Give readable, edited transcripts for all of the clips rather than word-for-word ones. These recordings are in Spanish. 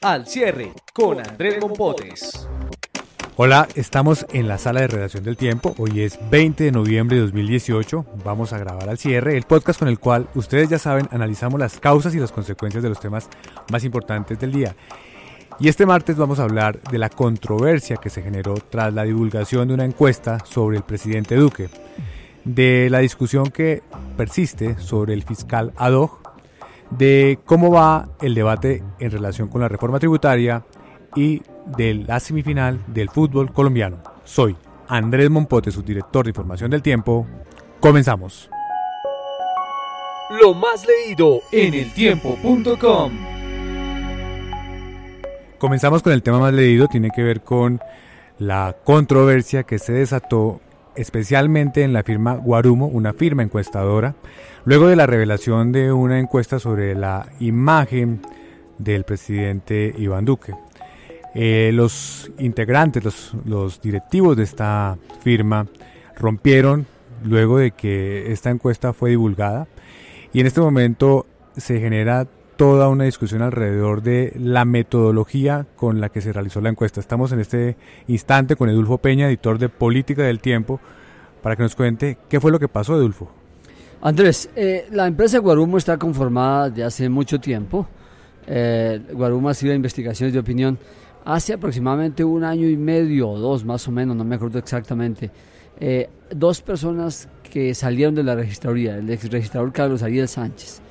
Al cierre con Andrés Mompotes. Hola, estamos en la sala de redacción del Tiempo. Hoy es 20 de noviembre de 2018. Vamos a grabar Al cierre, el podcast con el cual, ustedes ya saben, analizamos las causas y las consecuencias de los temas más importantes del día. Y este martes vamos a hablar de la controversia que se generó tras la divulgación de una encuesta sobre el presidente Duque, de la discusión que persiste sobre el fiscal ad hoc, de cómo va el debate en relación con la reforma tributaria y de la semifinal del fútbol colombiano. Soy Andrés Mompotes, subdirector de información del Tiempo. Comenzamos. Lo más leído en eltiempo.com. Comenzamos con el tema más leído. Tiene que ver con la controversia que se desató especialmente en la firma Guarumo, una firma encuestadora, luego de la revelación de una encuesta sobre la imagen del presidente Iván Duque. Los integrantes, los directivos de esta firma rompieron luego de que esta encuesta fue divulgada, y en este momento se genera toda una discusión alrededor de la metodología con la que se realizó la encuesta. Estamos en este instante con Edulfo Peña, editor de Política del Tiempo, para que nos cuente qué fue lo que pasó, Edulfo. Andrés, la empresa Guarumo está conformada de hace mucho tiempo. Guarumo ha sido de investigaciones de opinión hace aproximadamente 1 año y medio o 2 más o menos, no me acuerdo exactamente. 2 personas que salieron de la registraduría, el ex registrador Carlos Ariel Sánchez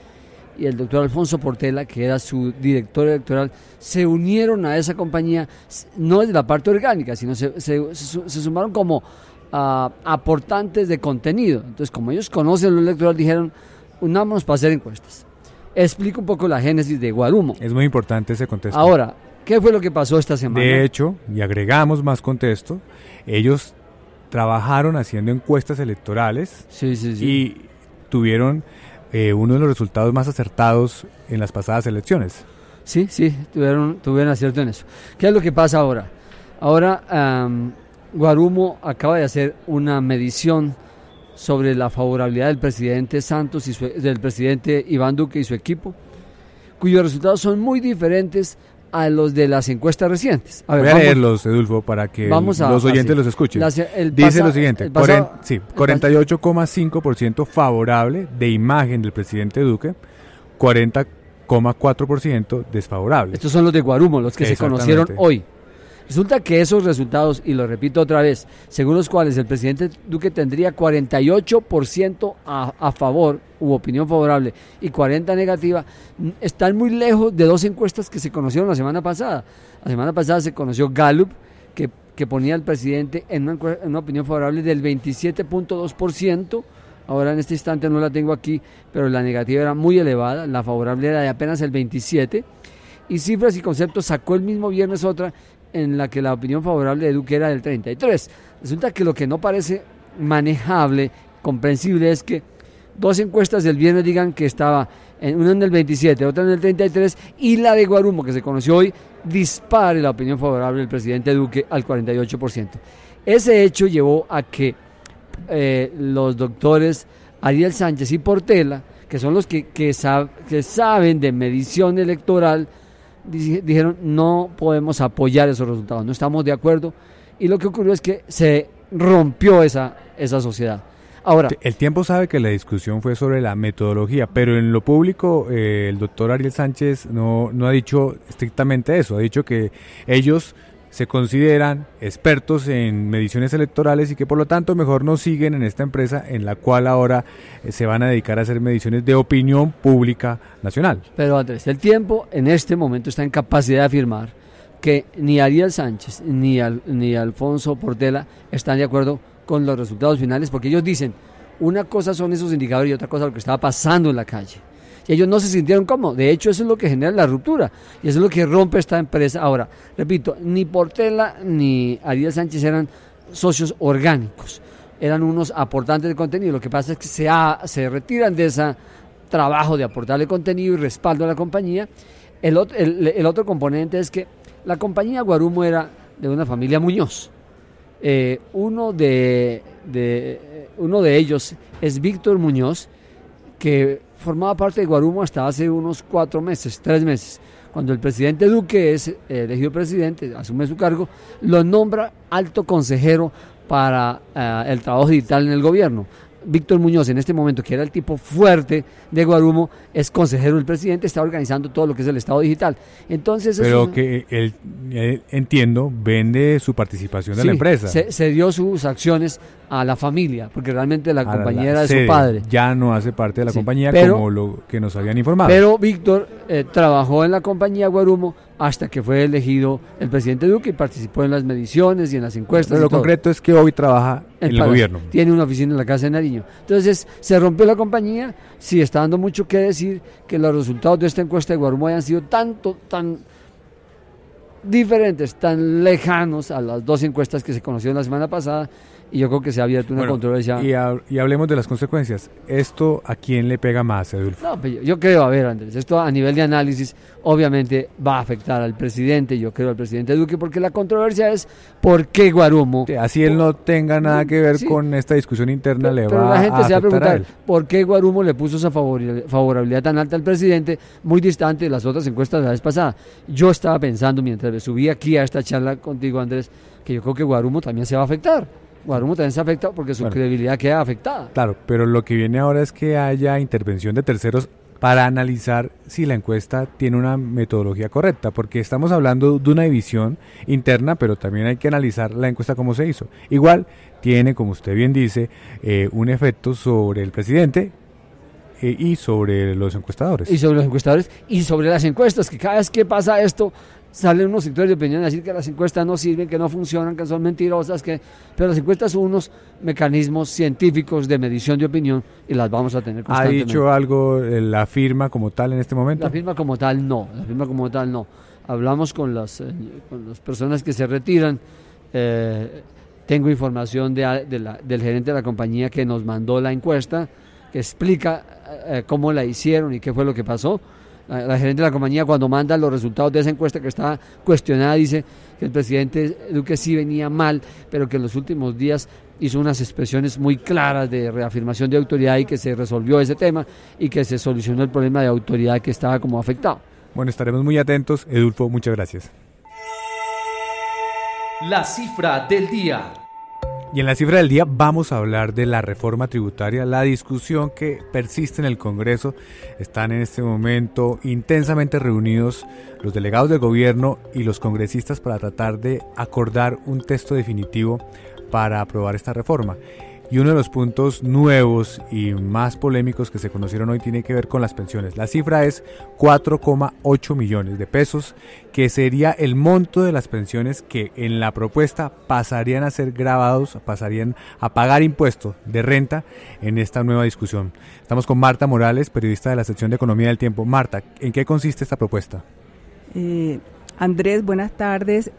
y el doctor Alfonso Portela, que era su director electoral, se unieron a esa compañía, no desde la parte orgánica, sino se sumaron como aportantes de contenido. Entonces, como ellos conocen lo electoral, dijeron, unámonos para hacer encuestas. Explico un poco la génesis de Guarumo. Es muy importante ese contexto. Ahora, ¿qué fue lo que pasó esta semana? De hecho, y agregamos más contexto, ellos trabajaron haciendo encuestas electorales. Sí. Y tuvieron uno de los resultados más acertados en las pasadas elecciones. Sí, tuvieron acierto en eso. ¿Qué es lo que pasa ahora? Ahora, Guarumo acaba de hacer una medición sobre la favorabilidad del presidente Santos y del presidente Iván Duque y su equipo, cuyos resultados son muy diferentes a los de las encuestas recientes. Voy a leerlos, Edulfo, para que los oyentes los escuchen. Dice lo siguiente: 48,5% favorable de imagen del presidente Duque, 40,4% desfavorable. Estos son los de Guarumo, los que se conocieron hoy. Resulta que esos resultados, y lo repito otra vez, según los cuales el presidente Duque tendría 48% a favor u opinión favorable y 40% negativa, están muy lejos de 2 encuestas que se conocieron la semana pasada. La semana pasada se conoció Gallup, que ponía al presidente en una opinión favorable del 27.2%. Ahora en este instante no la tengo aquí, pero la negativa era muy elevada, la favorable era de apenas el 27%. Y Cifras y Conceptos sacó el mismo viernes otra en la que la opinión favorable de Duque era del 33%. Resulta que lo que no parece manejable, comprensible, es que 2 encuestas del viernes digan que estaba una en el 27%, otra en el 33%, y la de Guarumo, que se conoció hoy, dispare la opinión favorable del presidente Duque al 48%. Ese hecho llevó a que los doctores Ariel Sánchez y Portela, que son los que saben de medición electoral, dijeron, no podemos apoyar esos resultados, no estamos de acuerdo, y lo que ocurrió es que se rompió esa sociedad. Ahora, el Tiempo sabe que la discusión fue sobre la metodología, pero en lo público el doctor Ariel Sánchez no ha dicho estrictamente eso, ha dicho que ellos se consideran expertos en mediciones electorales y que por lo tanto mejor no siguen en esta empresa en la cual ahora se van a dedicar a hacer mediciones de opinión pública nacional. Pero Andrés, el Tiempo en este momento está en capacidad de afirmar que ni Ariel Sánchez ni Alfonso Portela están de acuerdo con los resultados finales, porque ellos dicen, una cosa son esos indicadores y otra cosa lo que estaba pasando en la calle. Y ellos no se sintieron cómodos. De hecho, eso es lo que genera la ruptura y eso es lo que rompe esta empresa. Ahora, repito, ni Portela ni Ariel Sánchez eran socios orgánicos, eran unos aportantes de contenido. Lo que pasa es que se retiran de ese trabajo de aportarle contenido y respaldo a la compañía. El otro componente es que la compañía Guarumo era de una familia Muñoz. Uno de ellos es Víctor Muñoz, que formaba parte de Guarumo hasta hace unos 3 meses, Cuando el presidente Duque es elegido presidente, asume su cargo, lo nombra alto consejero para el trabajo digital en el gobierno. Víctor Muñoz, en este momento, que era el tipo fuerte de Guarumo, es consejero del presidente, está organizando todo lo que es el Estado digital. Entonces, pero que él, entiendo, vende su participación de la empresa. Se dio sus acciones a la familia, porque realmente la compañía era de su padre. Ya no hace parte de la compañía, como lo que nos habían informado. Pero Víctor trabajó en la compañía Guarumo hasta que fue elegido el presidente Duque y participó en las mediciones y en las encuestas. Pero lo concreto es que hoy trabaja en el gobierno. Tiene una oficina en la Casa de Nariño. Entonces, se rompió la compañía. Sí, está dando mucho que decir que los resultados de esta encuesta de Guarumo hayan sido tan diferentes, tan lejanos a las dos encuestas que se conocieron la semana pasada, y yo creo que se ha abierto una controversia. Y hablemos de las consecuencias. ¿Esto a quién le pega más, Edulfo? No, pues yo creo, a ver, Andrés, esto a nivel de análisis obviamente va a afectar al presidente, yo creo al presidente Duque, porque la controversia es por qué Guarumo. Así él no tenga nada que ver con esta discusión interna, pero la gente se va a preguntar él. ¿Por qué Guarumo le puso esa favorabilidad tan alta al presidente, muy distante de las otras encuestas de la vez pasada? Yo estaba pensando mientras me subí aquí a esta charla contigo, Andrés, que yo creo que Guarumo también se va a afectar. Guarumo también se ha afectado porque su credibilidad queda afectada. Claro, pero lo que viene ahora es que haya intervención de terceros para analizar si la encuesta tiene una metodología correcta, porque estamos hablando de una división interna, pero también hay que analizar la encuesta cómo se hizo. Igual tiene, como usted bien dice, un efecto sobre el presidente y sobre los encuestadores. Y sobre los encuestadores y sobre las encuestas, que cada vez que pasa esto, salen unos sectores de opinión a decir que las encuestas no sirven, que no funcionan, que son mentirosas, pero las encuestas son unos mecanismos científicos de medición de opinión y las vamos a tener constantemente. ¿Ha dicho algo la firma como tal en este momento? La firma como tal no, Hablamos con las personas que se retiran. Tengo información del gerente de la compañía que nos mandó la encuesta, que explica cómo la hicieron y qué fue lo que pasó. La gerente de la compañía, cuando manda los resultados de esa encuesta que está cuestionada, dice que el presidente Duque sí venía mal, pero que en los últimos días hizo unas expresiones muy claras de reafirmación de autoridad y que se resolvió ese tema y que se solucionó el problema de autoridad que estaba como afectado. Bueno, estaremos muy atentos. Edulfo, muchas gracias. La cifra del día. Y en la cifra del día vamos a hablar de la reforma tributaria, la discusión que persiste en el Congreso. Están en este momento intensamente reunidos los delegados del gobierno y los congresistas para tratar de acordar un texto definitivo para aprobar esta reforma. Y uno de los puntos nuevos y más polémicos que se conocieron hoy tiene que ver con las pensiones. La cifra es 4,8 millones de pesos, que sería el monto de las pensiones que en la propuesta pasarían a ser grabados, pasarían a pagar impuesto de renta en esta nueva discusión. Estamos con Marta Morales, periodista de la sección de Economía del Tiempo. Marta, ¿en qué consiste esta propuesta? Andrés, buenas tardes.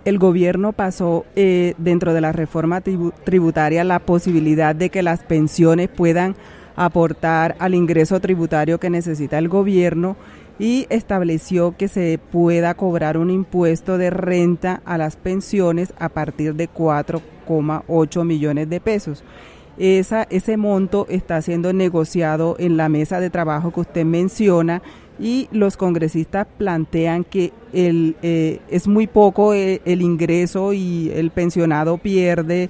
El gobierno pasó dentro de la reforma tributaria la posibilidad de que las pensiones puedan aportar al ingreso tributario que necesita el gobierno y estableció que se pueda cobrar un impuesto de renta a las pensiones a partir de 4,8 millones de pesos. Ese monto está siendo negociado en la mesa de trabajo que usted menciona y los congresistas plantean que es muy poco el ingreso y el pensionado pierde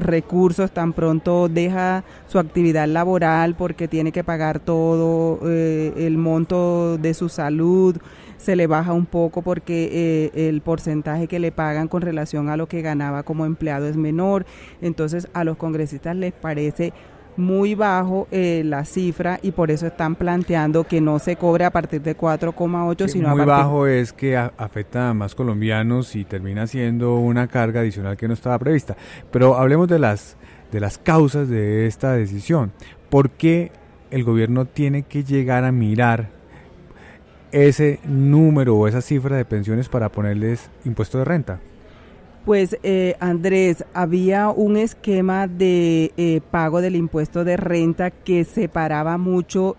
recursos tan pronto deja su actividad laboral porque tiene que pagar todo el monto de su salud, se le baja un poco porque el porcentaje que le pagan con relación a lo que ganaba como empleado es menor. Entonces a los congresistas les parece muy bajo la cifra y por eso están planteando que no se cobre a partir de 4,8 sino muy a partir... bajo es que afecta a más colombianos y termina siendo una carga adicional que no estaba prevista. Pero hablemos de las causas de esta decisión. ¿Por qué el gobierno tiene que llegar a mirar ese número o esa cifra de pensiones para ponerles impuesto de renta? Pues Andrés, había un esquema de pago del impuesto de renta que separaba mucho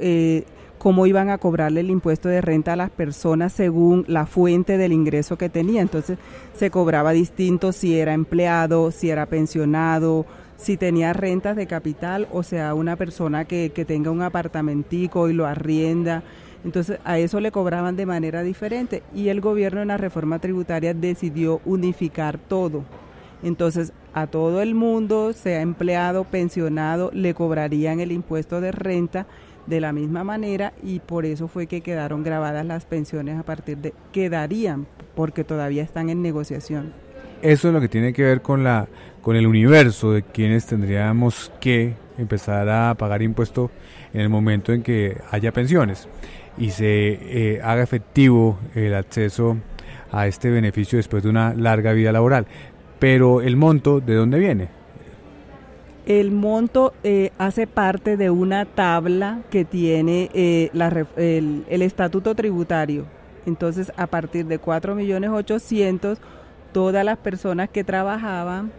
cómo iban a cobrarle el impuesto de renta a las personas según la fuente del ingreso que tenía. Entonces se cobraba distinto si era empleado, si era pensionado, si tenía rentas de capital, o sea, una persona que tenga un apartamentico y lo arrienda. Entonces a eso le cobraban de manera diferente y el gobierno en la reforma tributaria decidió unificar todo. Entonces a todo el mundo, sea empleado, pensionado, le cobrarían el impuesto de renta de la misma manera y por eso fue que quedaron grabadas las pensiones quedarían porque todavía están en negociación. Eso es lo que tiene que ver con el universo de quienes tendríamos que empezar a pagar impuesto en el momento en que haya pensiones y se haga efectivo el acceso a este beneficio después de una larga vida laboral. Pero el monto, ¿de dónde viene? El monto hace parte de una tabla que tiene el estatuto tributario. Entonces, a partir de 4.800.000, todas las personas que trabajaban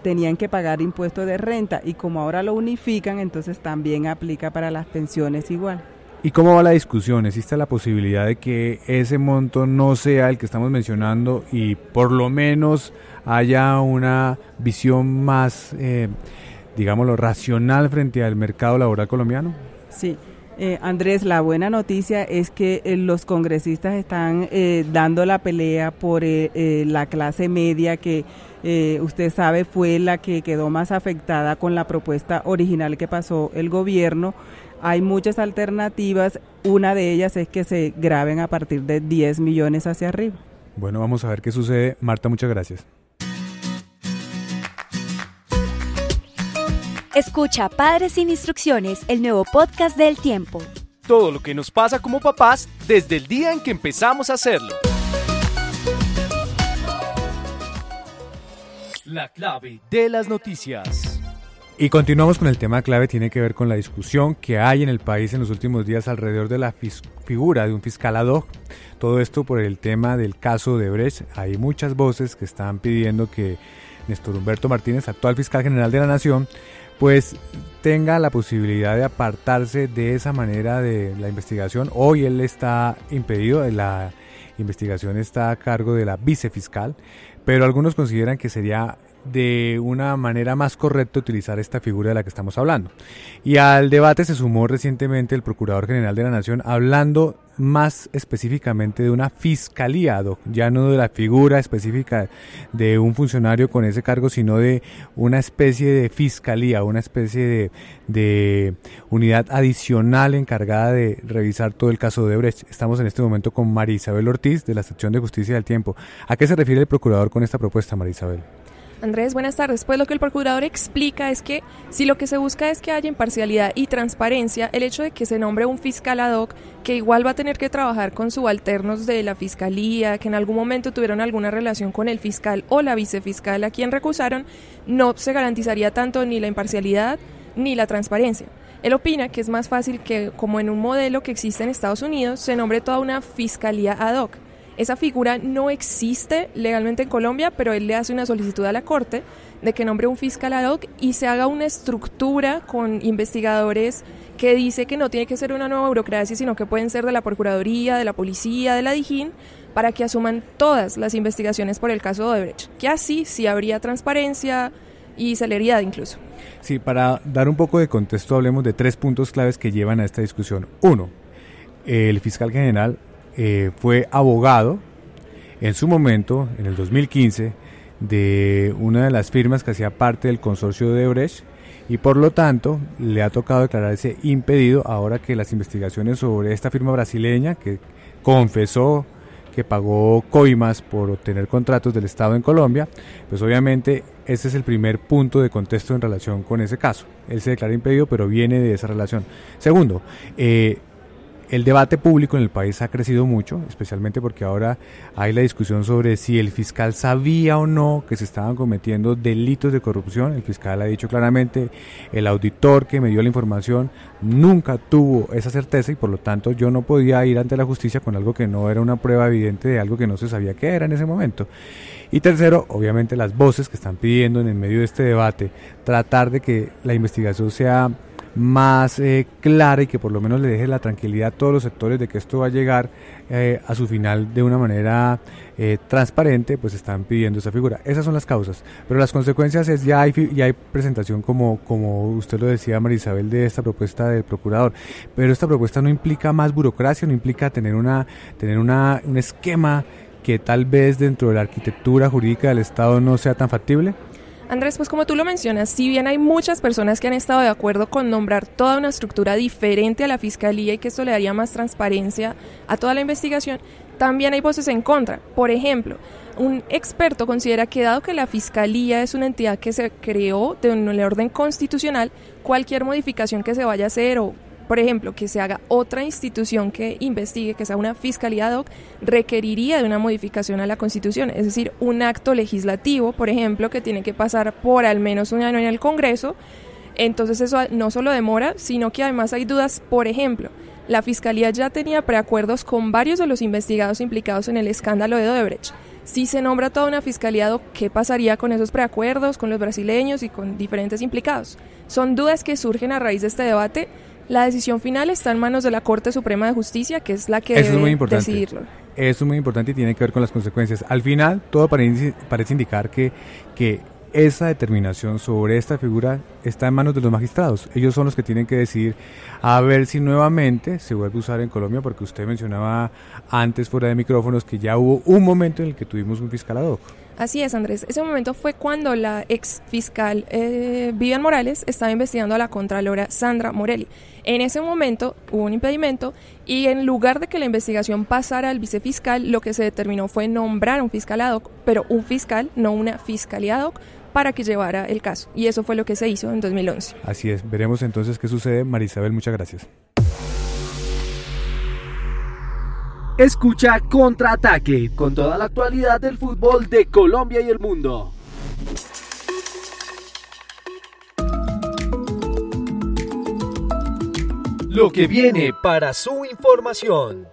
tenían que pagar impuesto de renta y como ahora lo unifican, entonces también aplica para las pensiones igual. ¿Y cómo va la discusión? ¿Existe la posibilidad de que ese monto no sea el que estamos mencionando y por lo menos haya una visión más, digámoslo, racional frente al mercado laboral colombiano? Sí, Andrés, la buena noticia es que los congresistas están dando la pelea por la clase media que usted sabe fue la que quedó más afectada con la propuesta original que pasó el gobierno. Hay muchas alternativas, una de ellas es que se graben a partir de 10 millones hacia arriba. Bueno, vamos a ver qué sucede. Marta, muchas gracias. Escucha Padres sin Instrucciones, el nuevo podcast de El Tiempo. Todo lo que nos pasa como papás desde el día en que empezamos a hacerlo. La clave de las noticias. Y continuamos con el tema clave, tiene que ver con la discusión que hay en el país en los últimos días alrededor de la figura de un fiscal ad hoc. Todo esto por el tema del caso Odebrecht. Hay muchas voces que están pidiendo que Néstor Humberto Martínez, actual fiscal general de la Nación, pues tenga la posibilidad de apartarse de esa manera de la investigación. Hoy él está impedido, la investigación está a cargo de la vicefiscal, pero algunos consideran que sería de una manera más correcta utilizar esta figura de la que estamos hablando. Y al debate se sumó recientemente el Procurador General de la Nación hablando más específicamente de una fiscalía ad hoc, ya no de la figura específica de un funcionario con ese cargo, sino de una especie de fiscalía, una especie de unidad adicional encargada de revisar todo el caso de Odebrecht. Estamos en este momento con María Isabel Ortiz de la Sección de Justicia del Tiempo. ¿A qué se refiere el Procurador con esta propuesta, María Isabel? Andrés, buenas tardes. Pues lo que el procurador explica es que si lo que se busca es que haya imparcialidad y transparencia, el hecho de que se nombre un fiscal ad hoc, que igual va a tener que trabajar con subalternos de la fiscalía, que en algún momento tuvieron alguna relación con el fiscal o la vicefiscal a quien recusaron, no se garantizaría tanto ni la imparcialidad ni la transparencia. Él opina que es más fácil que, como en un modelo que existe en Estados Unidos, se nombre toda una fiscalía ad hoc. Esa figura no existe legalmente en Colombia, pero él le hace una solicitud a la Corte de que nombre un fiscal ad hoc y se haga una estructura con investigadores que dice que no tiene que ser una nueva burocracia, sino que pueden ser de la Procuraduría, de la Policía, de la DIJÍN, para que asuman todas las investigaciones por el caso de Odebrecht, que así sí habría transparencia y celeridad incluso. Sí, para dar un poco de contexto hablemos de 3 puntos claves que llevan a esta discusión. 1, el fiscal general fue abogado en su momento, en el 2015, de una de las firmas que hacía parte del consorcio de Odebrecht y por lo tanto le ha tocado declararse impedido ahora que las investigaciones sobre esta firma brasileña que confesó que pagó coimas por obtener contratos del Estado en Colombia, pues obviamente ese es el primer punto de contexto en relación con ese caso. Él se declara impedido, pero viene de esa relación. Segundo, el debate público en el país ha crecido mucho, especialmente porque ahora hay la discusión sobre si el fiscal sabía o no que se estaban cometiendo delitos de corrupción. El fiscal ha dicho claramente, el auditor que me dio la información nunca tuvo esa certeza y por lo tanto yo no podía ir ante la justicia con algo que no era una prueba evidente de algo que no se sabía qué era en ese momento. Y tercero, obviamente las voces que están pidiendo en el medio de este debate tratar de que la investigación sea más clara y que por lo menos le deje la tranquilidad a todos los sectores de que esto va a llegar a su final de una manera transparente, pues están pidiendo esa figura. Esas son las causas, pero las consecuencias es ya hay presentación como usted lo decía, María Isabel, de esta propuesta del procurador, pero esta propuesta no implica más burocracia, no implica tener un esquema que tal vez dentro de la arquitectura jurídica del Estado no sea tan factible. Andrés, pues como tú lo mencionas, si bien hay muchas personas que han estado de acuerdo con nombrar toda una estructura diferente a la Fiscalía y que esto le daría más transparencia a toda la investigación, también hay voces en contra. Por ejemplo, un experto considera que dado que la Fiscalía es una entidad que se creó de un orden constitucional, cualquier modificación que se vaya a hacer o, por ejemplo, que se haga otra institución que investigue, que sea una fiscalía ad hoc, requeriría de una modificación a la Constitución, es decir, un acto legislativo, por ejemplo, que tiene que pasar por al menos un año en el Congreso. Entonces eso no solo demora, sino que además hay dudas. Por ejemplo, la Fiscalía ya tenía preacuerdos con varios de los investigados implicados en el escándalo de Odebrecht. Si se nombra toda una fiscalía ad hoc, ¿qué pasaría con esos preacuerdos, con los brasileños y con diferentes implicados? Son dudas que surgen a raíz de este debate. La decisión final está en manos de la Corte Suprema de Justicia, que es la que debe decidirlo. Eso es muy importante y tiene que ver con las consecuencias. Al final, todo parece indicar que esa determinación sobre esta figura está en manos de los magistrados. Ellos son los que tienen que decidir a ver si nuevamente se vuelve a usar en Colombia, porque usted mencionaba antes fuera de micrófonos que ya hubo un momento en el que tuvimos un fiscal ad hoc. Así es, Andrés. Ese momento fue cuando la ex fiscal Vivian Morales estaba investigando a la contralora Sandra Morelli. En ese momento hubo un impedimento y en lugar de que la investigación pasara al vicefiscal, lo que se determinó fue nombrar un fiscal ad hoc, pero un fiscal, no una fiscalía ad hoc, para que llevara el caso. Y eso fue lo que se hizo en 2011. Así es. Veremos entonces qué sucede. María Isabel, muchas gracias. Escucha Contraataque, con toda la actualidad del fútbol de Colombia y el mundo. Lo que viene para su información.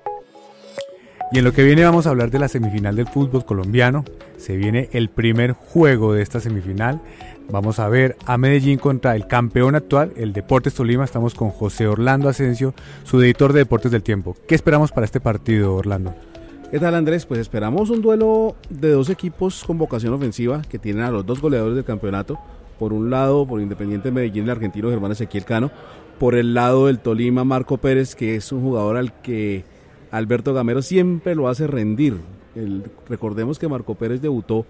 Y en lo que viene vamos a hablar de la semifinal del fútbol colombiano. Se viene el primer juego de esta semifinal. Vamos a ver a Medellín contra el campeón actual, el Deportes Tolima. Estamos con José Orlando Asensio, su editor de Deportes del Tiempo. ¿Qué esperamos para este partido, Orlando? ¿Qué tal, Andrés? Pues esperamos un duelo de dos equipos con vocación ofensiva que tienen a los dos goleadores del campeonato. Por un lado, por Independiente Medellín, el argentino Germán Ezequiel Cano. Por el lado del Tolima, Marco Pérez, que es un jugador al que Alberto Gamero siempre lo hace rendir. Recordemos que Marco Pérez debutó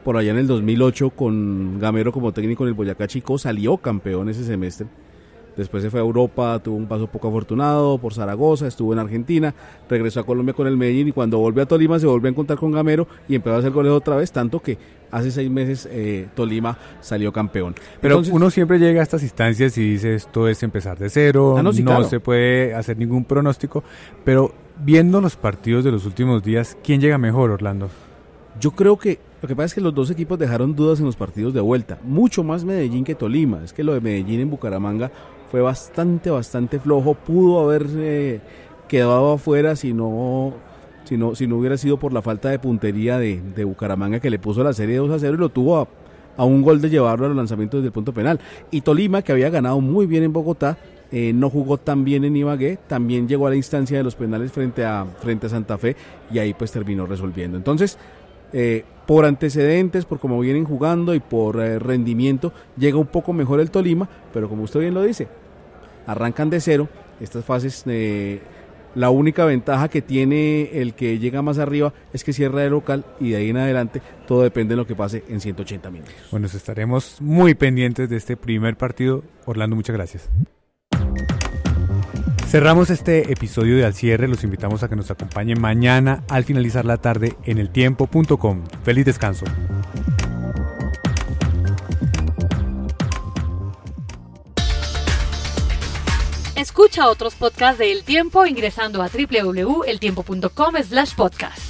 por allá en el 2008 con Gamero como técnico en el Boyacá Chico, salió campeón ese semestre. Después se fue a Europa, tuvo un paso poco afortunado por Zaragoza, estuvo en Argentina, regresó a Colombia con el Medellín y cuando volvió a Tolima se volvió a encontrar con Gamero y empezó a hacer goles otra vez, tanto que hace 6 meses Tolima salió campeón. Pero entonces, uno siempre llega a estas instancias y dice esto es empezar de cero, sí, claro. Se puede hacer ningún pronóstico, pero viendo los partidos de los últimos días, ¿quién llega mejor, Orlando? Yo creo que lo que pasa es que los dos equipos dejaron dudas en los partidos de vuelta, mucho más Medellín que Tolima. Es que lo de Medellín en Bucaramanga fue bastante flojo, pudo haber quedado afuera si no hubiera sido por la falta de puntería de Bucaramanga, que le puso la serie 2-0 y lo tuvo a un gol de llevarlo a los lanzamientos desde el punto penal. Y Tolima, que había ganado muy bien en Bogotá, no jugó tan bien en Ibagué, también llegó a la instancia de los penales frente a Santa Fe y ahí pues terminó resolviendo. Entonces, por antecedentes, por cómo vienen jugando y por rendimiento, llega un poco mejor el Tolima, pero como usted bien lo dice, arrancan de cero. Estas fases, la única ventaja que tiene el que llega más arriba es que cierra de local y de ahí en adelante todo depende de lo que pase en 180 minutos. Bueno, estaremos muy pendientes de este primer partido. Orlando, muchas gracias. Cerramos este episodio de Al Cierre. Los invitamos a que nos acompañen mañana al finalizar la tarde en eltiempo.com. Feliz descanso. Escucha otros podcasts de El Tiempo ingresando a www.eltiempo.com/podcast.